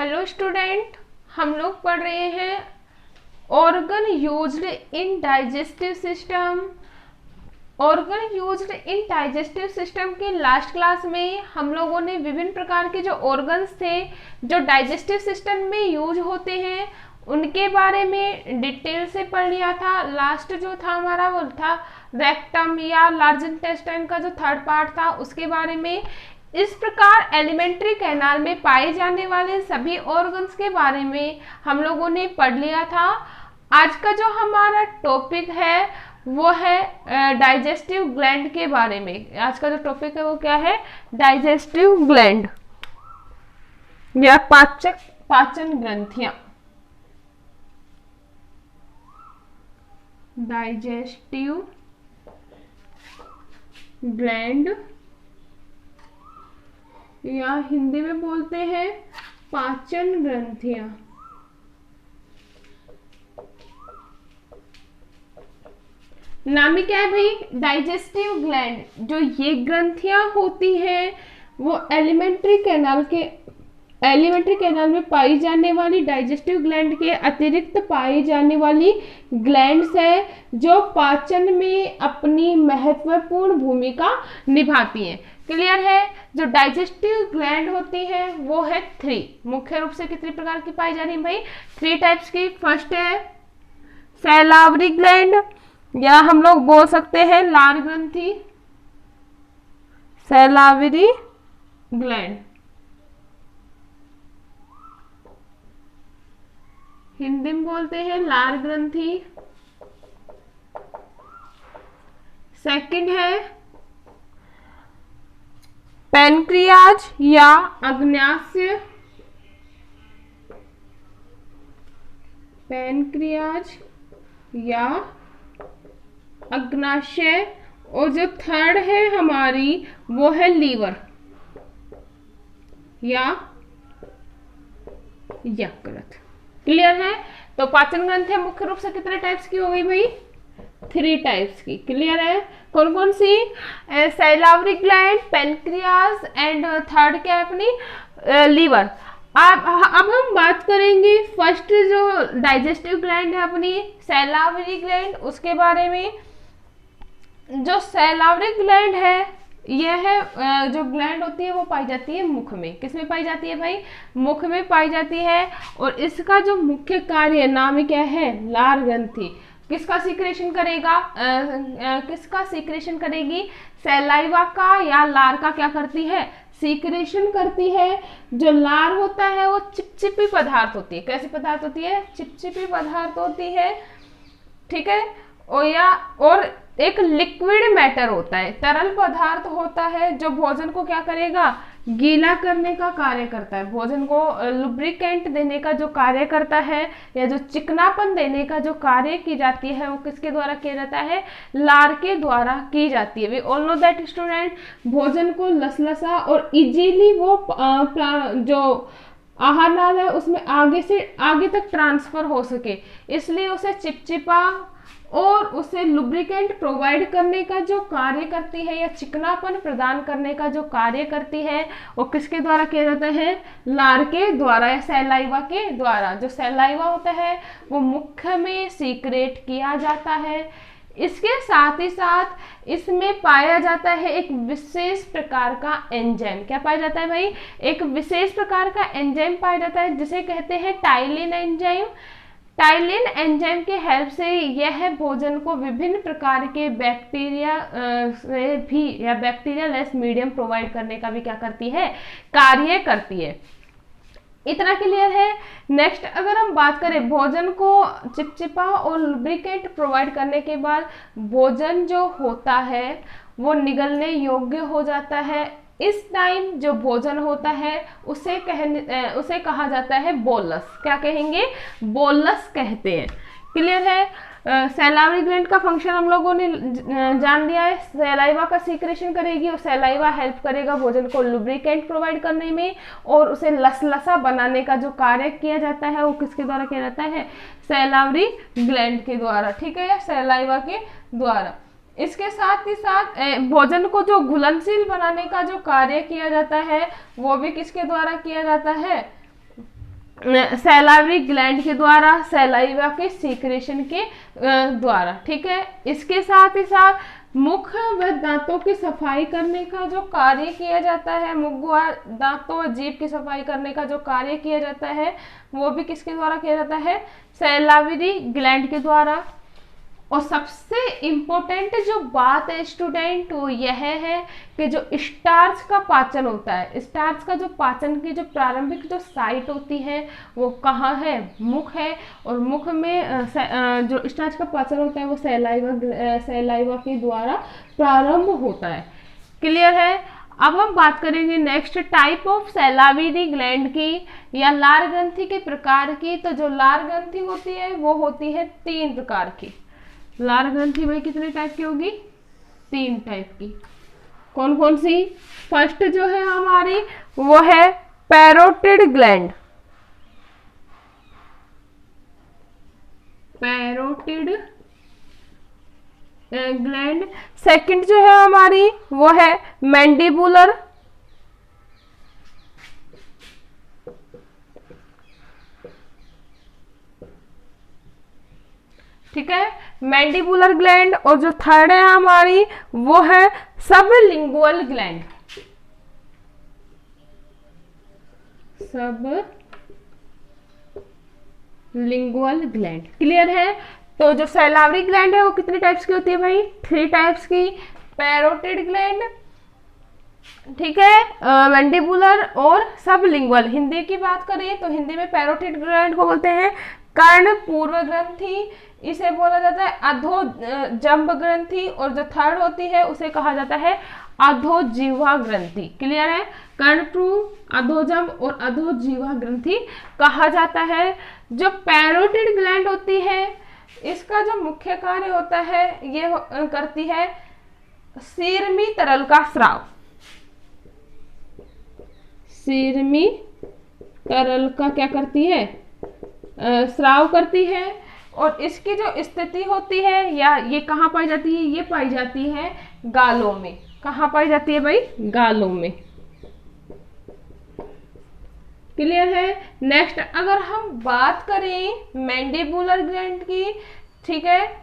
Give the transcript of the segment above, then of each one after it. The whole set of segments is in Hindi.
हेलो स्टूडेंट, हम लोग पढ़ रहे हैं organ used in digestive system. Organ used in digestive system की लास्ट क्लास में हम लोगों ने विभिन्न प्रकार के जो ऑर्गन्स थे जो डाइजेस्टिव सिस्टम में यूज होते हैं उनके बारे में डिटेल से पढ़ लिया था। लास्ट जो था हमारा वो था रेक्टम या लार्ज इंटेस्टाइन का जो थर्ड पार्ट था उसके बारे में। इस प्रकार एलिमेंट्री कैनाल में पाए जाने वाले सभी ऑर्गन्स के बारे में हम लोगों ने पढ़ लिया था। आज का जो हमारा टॉपिक है वो है डाइजेस्टिव ग्लैंड के बारे में। आज का जो टॉपिक है वो क्या है? डाइजेस्टिव ग्लैंड या पाचन ग्रंथियां। डाइजेस्टिव ग्लैंड या हिंदी में बोलते हैं पाचन ग्रंथियां। नाम ही क्या है भाई? Digestive gland. जो ये ग्रंथियां होती हैं वो एलिमेंट्री कैनाल में पाई जाने वाली डाइजेस्टिव ग्लैंड के अतिरिक्त पाई जाने वाली ग्लैंड्स है जो पाचन में अपनी महत्वपूर्ण भूमिका निभाती हैं। क्लियर है? जो डाइजेस्टिव ग्लैंड होती है वो है 3। मुख्य रूप से कितने प्रकार की पाई जा रही है भाई? 3 टाइप्स की। फर्स्ट है सैलावरी ग्लैंड या हम लोग बोल सकते हैं लार ग्रंथि। सैलावरी ग्लैंड हिंदी में बोलते हैं लार ग्रंथि। सेकंड है पैनक्रियाज या अग्न्याशय। पैनक्रियाज या अग्न्याशय। और जो थर्ड है हमारी वो है लीवर या यकृत। क्लियर है? तो पाचन ग्रंथियां मुख्य रूप से कितने टाइप्स की हो गई भाई? 3 टाइप्स की। क्लियर है? कौन कौन सी? सैलावरी ग्लैंड, पैनक्रियाज एंड थर्ड क्या है अपनी? लीवर। अब हम बात करेंगे फर्स्ट जो डाइजेस्टिव ग्लैंड है अपनी सैलावरी ग्लैंड उसके बारे में। जो सैलावरी ग्लैंड है यह है जो ग्लैंड होती है वो पाई जाती है मुख में। किस में पाई जाती है भाई? मुख में पाई जाती है। और इसका जो मुख्य कार्य नाम क्या है? लार ग्रंथि। किसका सीक्रेशन करेगा? किसका सीक्रेशन करेगी? सैलाइवा का या लार का क्या करती है? सीक्रेशन करती है। जो लार होता है वो चिपचिपी पदार्थ होती है। कैसी पदार्थ होती है? चिपचिपी पदार्थ होती है। ठीक है? और एक लिक्विड मैटर होता है, तरल पदार्थ होता है जो भोजन को क्या करेगा? गीला करने का कार्य करता है। भोजन को लुब्रिकेंट देने का जो कार्य करता है या जो चिकनापन देने का जो कार्य की जाती है वो किसके द्वारा किया जाता है? लार के द्वारा की जाती है। We all know that student, भोजन को लसलसा और इजीली वो जो आहार नाल है उसमें आगे से आगे तक ट्रांसफर हो सके, इसलिए उसे चिपचिपा और उसे लुब्रिकेंट प्रोवाइड करने का जो कार्य करती है या चिकनापन प्रदान करने का जो कार्य करती है वो किसके द्वारा किया जाता है? लार के द्वारा या सैलाइवा के द्वारा। जो सैलाइवा होता है वो मुख में सीक्रेट किया जाता है। इसके साथ ही साथ इसमें पाया जाता है एक विशेष प्रकार का एंजाइम। क्या पाया जाता है भाई? एक विशेष प्रकार का एंजाइम पाया जाता है जिसे कहते हैं टाइलिन एंजाइम। टाइलिन एंजाइम के हेल्प से यह भोजन को विभिन्न प्रकार के बैक्टीरिया से भी या बैक्टीरिया लेस मीडियम प्रोवाइड करने का भी क्या करती है? कार्य करती है। इतना क्लियर है? नेक्स्ट अगर हम बात करें भोजन को चिपचिपा और लुब्रिकेंट प्रोवाइड करने के बाद भोजन जो होता है वो निगलने योग्य हो जाता है। इस टाइम जो भोजन होता है उसे उसे कहा जाता है बोलस। क्या कहेंगे? बोलस कहते हैं। क्लियर है? सैलावरी ग्लैंड का फंक्शन हम लोगों ने जान लिया है। सैलाइवा का सीक्रेशन करेगी और सैलाइवा हेल्प करेगा भोजन को लुब्रिकेंट प्रोवाइड करने में और उसे लसलसा बनाने का जो कार्य किया जाता है वो किसके द्वारा किया जाता है? सैलावरी ग्लैंड के द्वारा। ठीक है? सैलाइवा के द्वारा। इसके साथ ही साथ भोजन को जो घुलनशील बनाने का जो कार्य किया जाता है वो भी किसके द्वारा किया जाता है? सैलावरी ग्लैंड के द्वारा, सैलाइवा के सीक्रेशन के द्वारा। ठीक है, इसके साथ ही साथ मुख व दांतों की सफाई करने का जो कार्य किया जाता है, मुख व दांतों व जीभ की सफाई करने का जो कार्य किया जाता है वो भी किसके द्वारा किया जाता है, सैलावरी ग्लैंड के द्वारा। और सबसे इम्पोर्टेंट जो बात है स्टूडेंट वो यह है कि जो स्टार्च का पाचन होता है, स्टार्च का जो पाचन की जो प्रारंभिक जो साइट होती है वो कहाँ है, मुख है। और मुख में जो स्टार्च का पाचन होता है वो सैलाइवा के द्वारा प्रारंभ होता है। क्लियर है। अब हम बात करेंगे नेक्स्ट टाइप ऑफ सैलावरी ग्लैंड की या लार ग्रंथि के प्रकार की। तो जो लार ग्रंथि होती है वो होती है 3 प्रकार की। लार ग्रंथि भाई कितने टाइप की होगी, 3 टाइप की। कौन कौन सी? फर्स्ट जो है हमारी वो है parotid gland, parotid gland. Second जो है हमारी वो है मैंडिबुलर, ठीक है, मैंडिबुलर ग्लैंड। और जो थर्ड है हमारी वो है sublingual gland, sublingual gland. Clear है। तो जो सैलावरी ग्लैंड है वो कितने टाइप्स की होती है भाई, 3 टाइप्स की। पैरोटिड ग्लैंड, ठीक है, मैंडिबुलर और सबलिंगुअल। हिंदी की बात करें तो हिंदी में पैरोटिड ग्लैंड को बोलते हैं कर्ण पूर्व ग्रंथि, इसे बोला जाता है अधोजंब ग्रंथि। और जो थर्ड होती है उसे कहा जाता है अधोजिह्वा ग्रंथि। क्लियर है। कर्णपूर्व, अधोजंब और अधोजिह्वा ग्रंथि कहा जाता है। जो पैरोटिड ग्लैंड होती है इसका जो मुख्य कार्य होता है ये करती है सीरमी तरल का स्राव, सीरमी तरल का क्या करती है, स्राव करती है। और इसकी जो स्थिति होती है या ये कहाँ पाई जाती है, ये पाई जाती है गालों में। कहाँ पाई जाती है भाई, गालों में। क्लियर है। नेक्स्ट अगर हम बात करें मैंडिबुलर ग्लैंड की, ठीक है,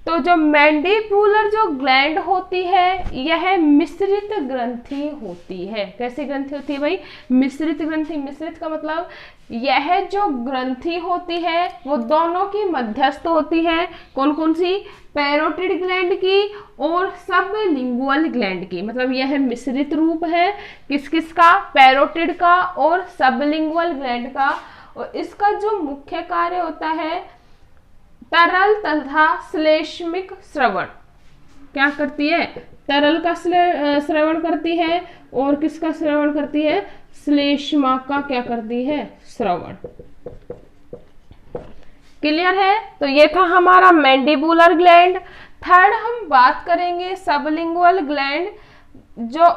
तो जो मैंडिबुलर जो ग्लैंड होती है यह मिश्रित ग्रंथि होती है। कैसी ग्रंथि होती है भाई, मिश्रित ग्रंथि। मिश्रित का मतलब यह जो ग्रंथि होती है वो दोनों की मध्यस्थ होती है। कौन कौन सी, पैरोटिड ग्लैंड की और सबलिंगुअल ग्लैंड की। मतलब यह मिश्रित रूप है किस किस का, पैरोटिड का और सबलिंगुअल ग्लैंड का। और इसका जो मुख्य कार्य होता है तरल तथा श्लेष्मिक श्रवण। क्या करती है, तरल का श्रवण करती है और किसका श्रवण करती है, श्लेष्मा का क्या करती है, श्रवण। क्लियर है। तो ये था हमारा मैंडिबुलर ग्लैंड। थर्ड हम बात करेंगे सबलिंगुअल ग्लैंड। जो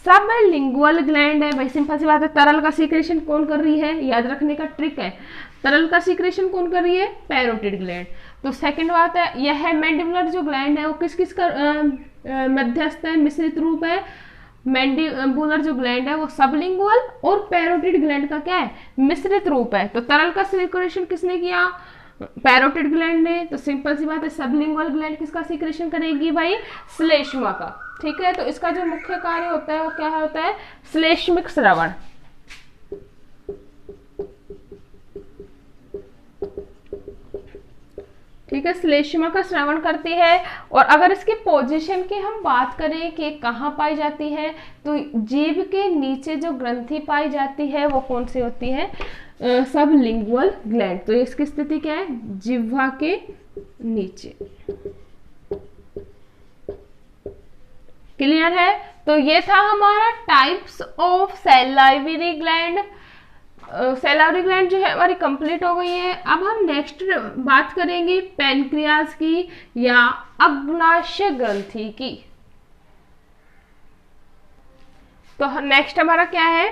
सबलिंगुअल ग्लैंड है भाई सिंपल सी बात है, तरल का सीक्रेशन कौन कर रही है, याद रखने का ट्रिक है, तरल का सीक्रेशन कौन कर रही है, पैरोटिड ग्लैंड। तो सेकंड बात है यह है मैंडिबुलर जो ग्लैंड है वो किस किस का मध्यस्थ है, मिश्रित रूप है। मैंडिबुलर जो ग्लैंड है वो सबलिंगुअल और पैरोटिड ग्लैंड का क्या है, मिश्रित रूप है। तो तरल का सीक्रेशन किसने किया, पैरोटिड ग्लैंड ने। तो सिंपल सी बात है सबलिंगुअल ग्लैंड किसका सीक्रेशन करेगी भाई, श्लेष्मा का। ठीक है। तो इसका जो मुख्य कार्य होता है वो क्या होता है, श्लेष्मिक श्रवण। ठीक है, श्लेष्मा का श्रवण करती है। और अगर इसकी पोजीशन की हम बात करें कि कहाँ पाई जाती है, तो जीभ के नीचे जो ग्रंथि पाई जाती है वो कौन सी होती है, सबलिंगुअल ग्लैंड। तो इसकी स्थिति क्या है, जिह्वा के नीचे। क्लियर है। तो ये था हमारा types of salivary gland. Salivary gland जो है हमारी कंप्लीट हो गई है। अब हम नेक्स्ट बात करेंगे पैनक्रियाज की या अग्नाशय ग्रंथि की। तो नेक्स्ट हमारा क्या है,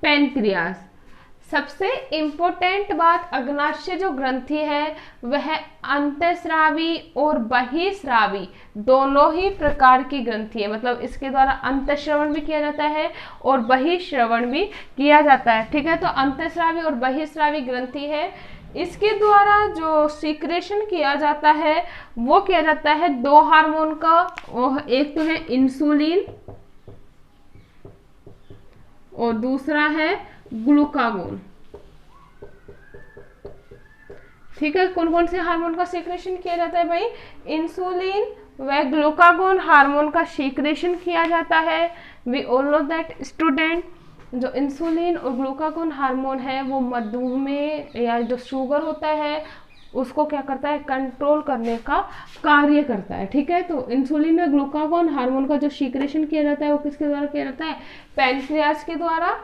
पैनक्रियाज। सबसे इम्पोर्टेंट बात, अग्नाशय जो ग्रंथि है वह अंतःस्रावी और बहिःस्रावी दोनों ही प्रकार की ग्रंथि है, मतलब इसके द्वारा अंतःश्रवण भी किया जाता है और बहिःश्रवण भी किया जाता है। ठीक है, तो अंतःस्रावी और बहिःस्रावी ग्रंथि है, इसके द्वारा जो सीक्रेशन किया जाता है वो किया जाता है दो हार्मोन का, एक तो है इंसुलिन और दूसरा है ग्लूकागोन। ठीक है, कौन कौन से हार्मोन का सीक्रेशन किया जाता है भाई? इंसुलिन व ग्लूकागोन हार्मोन का सीक्रेशन किया जाता है। We all know that student, जो इंसुलिन और ग्लूकागोन हार्मोन है वो मधुमेह या जो शुगर होता है उसको क्या करता है? कंट्रोल करने का कार्य करता है। ठीक है, तो इंसुलिन और ग्लूकागोन हार्मोन का जो सीक्रेशन किया जाता है वो किसके द्वारा किया जाता है? पैनक्रियाज के द्वारा।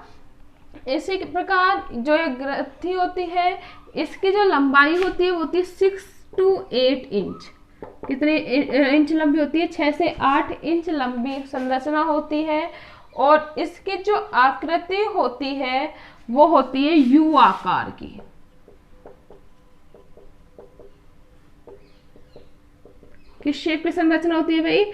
इसी प्रकार जो एक ग्रंथि होती है इसकी जो लंबाई होती है वो होती है 6 to 8 इंच। कितने इंच लंबी होती है? 6 से 8 इंच लंबी संरचना होती है और इसकी जो आकृति होती है वो होती है यू आकार की। किस शेप की संरचना होती है भाई?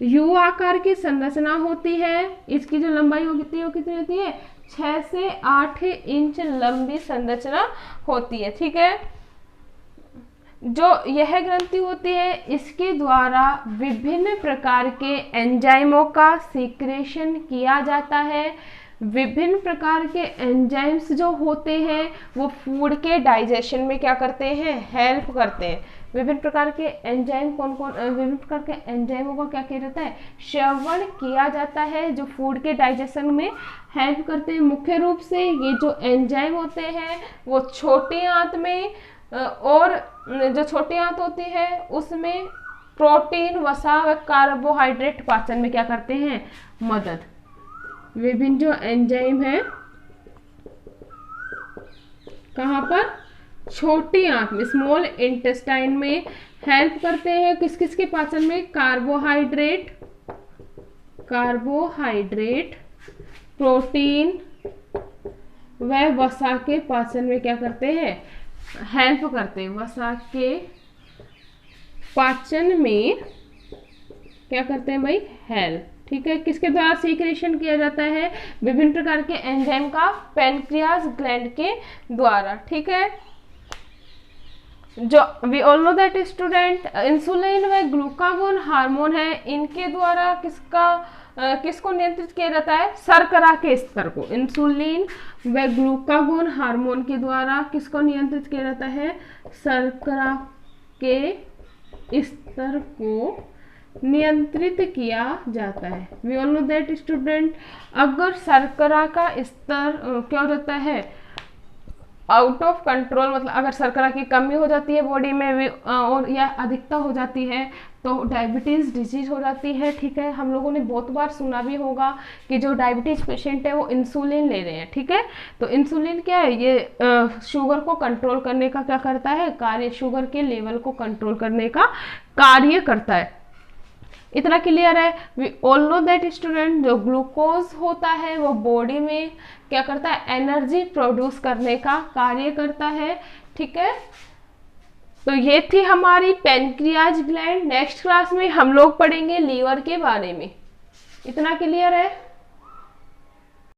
यू आकार की संरचना होती है। इसकी जो लंबाई होती है वो कितनी होती है? 6 से 8 इंच लंबी संरचना होती है। ठीक है, जो यह ग्रंथि होती है इसके द्वारा विभिन्न प्रकार के एंजाइमों का सीक्रेशन किया जाता है। विभिन्न प्रकार के एंजाइम्स जो होते हैं वो फूड के डाइजेशन में क्या करते हैं? हेल्प करते हैं। विभिन्न प्रकार के एंजाइम कौन कौन, विभिन्न प्रकार के एंजाइमों का क्या किया जाता है? श्रवण किया जाता है जो फूड के डाइजेशन में हेल्प करते हैं। मुख्य रूप से ये जो एंजाइम होते हैं वो छोटी आंत में और जो छोटी आंत होती है उसमें प्रोटीन, वसा व कार्बोहाइड्रेट पाचन में क्या करते हैं? मदद। विभिन्न जो एंजाइम है कहाँ पर? छोटी आंत में, स्मॉल इंटेस्टाइन में हेल्प करते हैं। किस किस के पाचन में? कार्बोहाइड्रेट, प्रोटीन व वसा के पाचन में क्या करते हैं? हेल्प करते हैं। वसा के पाचन में क्या करते हैं भाई? हेल्प। ठीक है, किसके द्वारा सीक्रेशन किया जाता है? विभिन्न प्रकार के एंजाइम का पैनक्रियाज ग्लैंड के द्वारा। ठीक है, जो we all know that student, insulin व ग्लूकागोन हार्मोन है, इनके द्वारा किसको नियंत्रित किया जाता है? शर्करा के स्तर को। इंसुलिन व ग्लूकागोन हार्मोन के द्वारा किसको नियंत्रित किया जाता है? शर्करा के स्तर को नियंत्रित किया जाता है। We all know that student, अगर शर्करा का स्तर क्या हो जाता है? आउट ऑफ कंट्रोल, मतलब अगर शर्करा की कमी हो जाती है बॉडी में और या अधिकता हो जाती है तो डायबिटीज़ डिजीज हो जाती है। ठीक है, हम लोगों ने बहुत बार सुना भी होगा कि जो डायबिटीज़ पेशेंट है वो इंसुलिन ले रहे हैं। ठीक है, तो इंसुलिन क्या है? ये शुगर को कंट्रोल करने का क्या करता है? कार्य, शुगर के लेवल को कंट्रोल करने का कार्य करता है। इतना क्लियर है? We all know that student, जो ग्लूकोज होता है वो बॉडी में क्या करता है? एनर्जी प्रोड्यूस करने का कार्य करता है। ठीक है, तो ये थी हमारी पैनक्रियाज ग्लैंड। नेक्स्ट क्लास में हम लोग पढ़ेंगे लीवर के बारे में। इतना क्लियर है?